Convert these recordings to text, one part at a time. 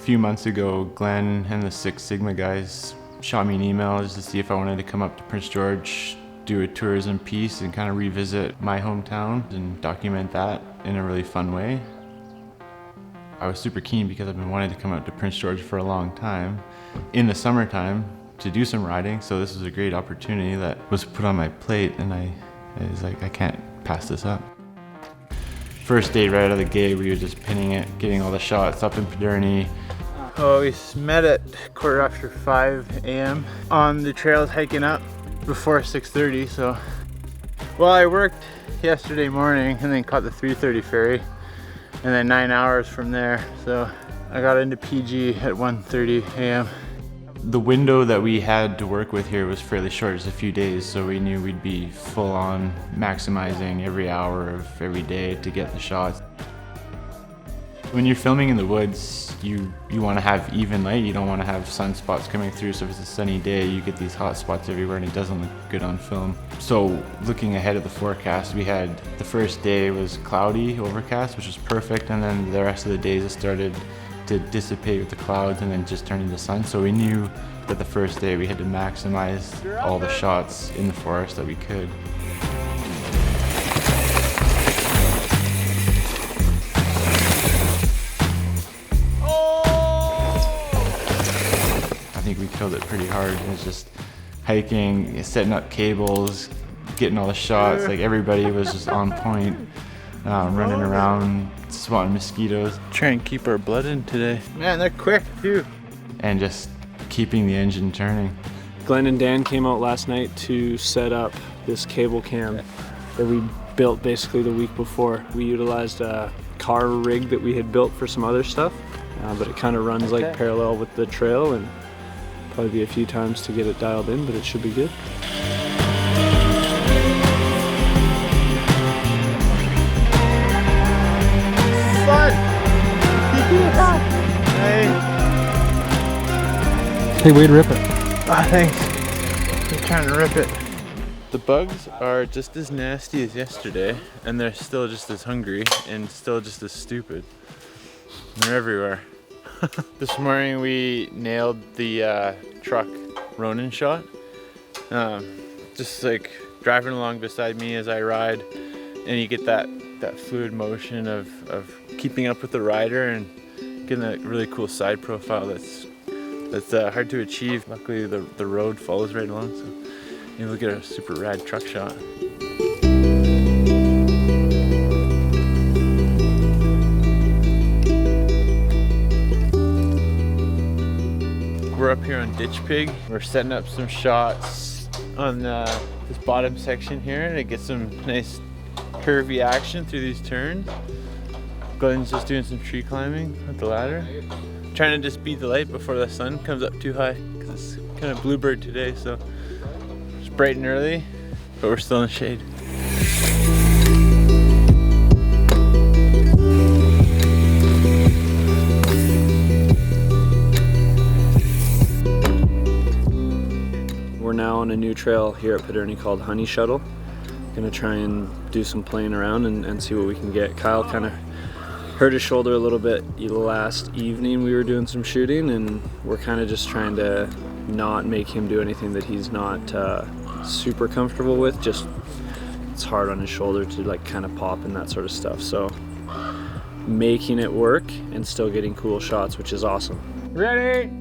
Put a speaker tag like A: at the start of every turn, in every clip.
A: few months ago, Glenn and the Six Sigma guys shot me an email just to see if I wanted to come up to Prince George, do a tourism piece and kind of revisit my hometown and document that in a really fun way. I was super keen because I've been wanting to come up to Prince George for a long time in the summertime to do some riding, so this was a great opportunity that was put on my plate, and I was like, I can't pass this up. First day right out of the gate, we were just pinning it, getting all the shots up in Pederney.
B: Oh, we met at 5:15 a.m. on the trails hiking up before 6:30. So, well, I worked yesterday morning and then caught the 3:30 ferry, and then 9 hours from there. So I got into PG at 1:30 a.m.
A: The window that we had to work with here was fairly short, just a few days, so we knew we'd be full on maximizing every hour of every day to get the shots. When you're filming in the woods, you want to have even light. You don't want to have sunspots coming through, so if it's a sunny day, you get these hot spots everywhere and it doesn't look good on film. So looking ahead at the forecast, we had the first day was cloudy, overcast, which was perfect, and then the rest of the days it started to dissipate with the clouds and then just turn into sun. So we knew that the first day we had to maximize all the shots in the forest that we could. I think we killed it pretty hard. It was just hiking, setting up cables, getting all the shots. Like everybody was just on point, running around, swatting mosquitoes.
B: Try and keep our blood in today. Man, they're quick too.
A: And just keeping the engine turning.
C: Glenn and Dan came out last night to set up this cable cam that we built basically the week before. We utilized a car rig that we had built for some other stuff, but it kind of runs like parallel with the trail, and probably be a few times to get it dialed in, but it should be good.
D: Hey, way to rip it.
B: Oh, thanks. I'm trying to rip it. The bugs are just as nasty as yesterday, and they're still just as hungry and still just as stupid. They're everywhere. This morning we nailed the truck Ronin shot. Just like driving along beside me as I ride, and you get that fluid motion of keeping up with the rider and getting that really cool side profile that's hard to achieve. Luckily the road follows right along, so you look at a super rad truck shot. We're up here on Ditch Pig. We're setting up some shots on this bottom section here to get some nice curvy action through these turns. Glenn's just doing some tree climbing with the ladder. Trying to just beat the light before the sun comes up too high, because it's kind of bluebird today, so it's bright and early, but we're still in the shade.
C: We're now on a new trail here at Pederney called Honey Shuttle. Gonna try and do some playing around and see what we can get. Kyle kind of hurt his shoulder a little bit last evening. We were doing some shooting, and we're kind of just trying to not make him do anything that he's not super comfortable with. Just it's hard on his shoulder to like kind of pop and that sort of stuff. So making it work and still getting cool shots, which is awesome.
B: Ready?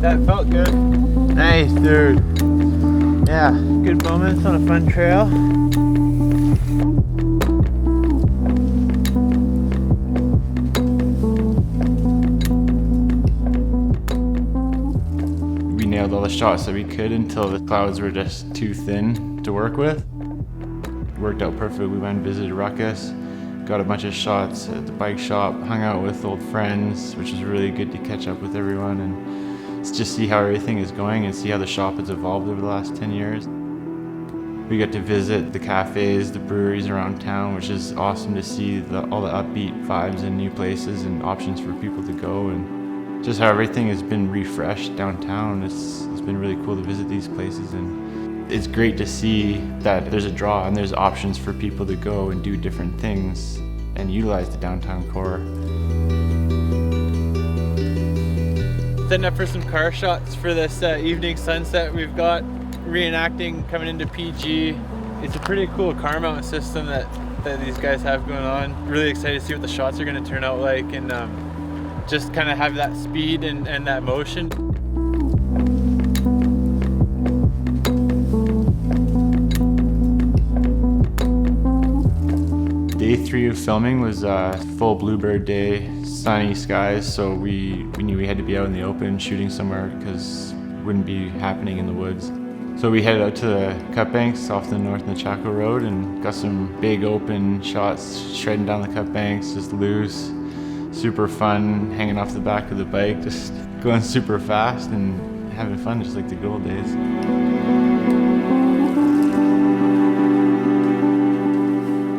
B: That felt good. Nice, dude. Yeah, good moments on a fun trail.
A: We nailed all the shots that we could until the clouds were just too thin to work with. It worked out perfect. We went and visited Ruckus, got a bunch of shots at the bike shop, hung out with old friends, which was really good to catch up with everyone and just see how everything is going and see how the shop has evolved over the last 10 years. We got to visit the cafes, the breweries around town, which is awesome to see all the upbeat vibes and new places and options for people to go, and just how everything has been refreshed downtown. It's been really cool to visit these places, and it's great to see that there's a draw and there's options for people to go and do different things and utilize the downtown core.
B: Setting up for some car shots for this evening sunset we've got. Reenacting coming into PG. It's a pretty cool car mount system that these guys have going on. Really excited to see what the shots are going to turn out like, and just kind of have that speed and that motion.
A: Day 3 of filming was a full bluebird day, sunny skies, so we knew we had to be out in the open shooting somewhere because it wouldn't be happening in the woods. So we headed out to the cut banks off the North Nechako Road and got some big open shots, shredding down the cut banks, just loose, super fun, hanging off the back of the bike, just going super fast and having fun, just like the good old days.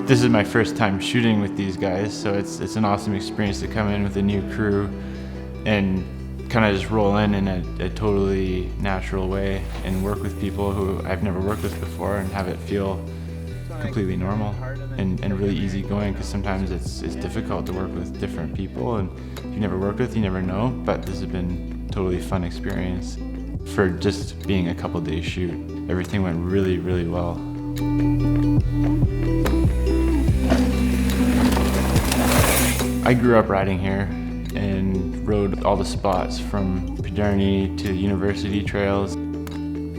A: This is my first time shooting with these guys, so it's an awesome experience to come in with a new crew and kind of just roll in a totally natural way and work with people who I've never worked with before and have it feel completely normal and really easy going, because sometimes it's difficult to work with different people, and if you never worked with, you never know. But this has been a totally fun experience. For just being a couple days shoot, everything went really, really well. I grew up riding here and rode all the spots from Pederney to University trails.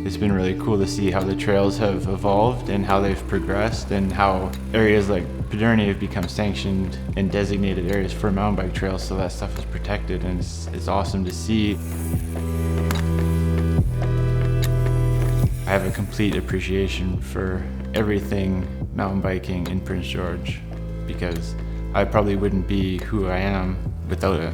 A: It's been really cool to see how the trails have evolved and how they've progressed, and how areas like Pederney have become sanctioned and designated areas for mountain bike trails, so that stuff is protected, and it's awesome to see. I have a complete appreciation for everything mountain biking in Prince George, because I probably wouldn't be who I am without it.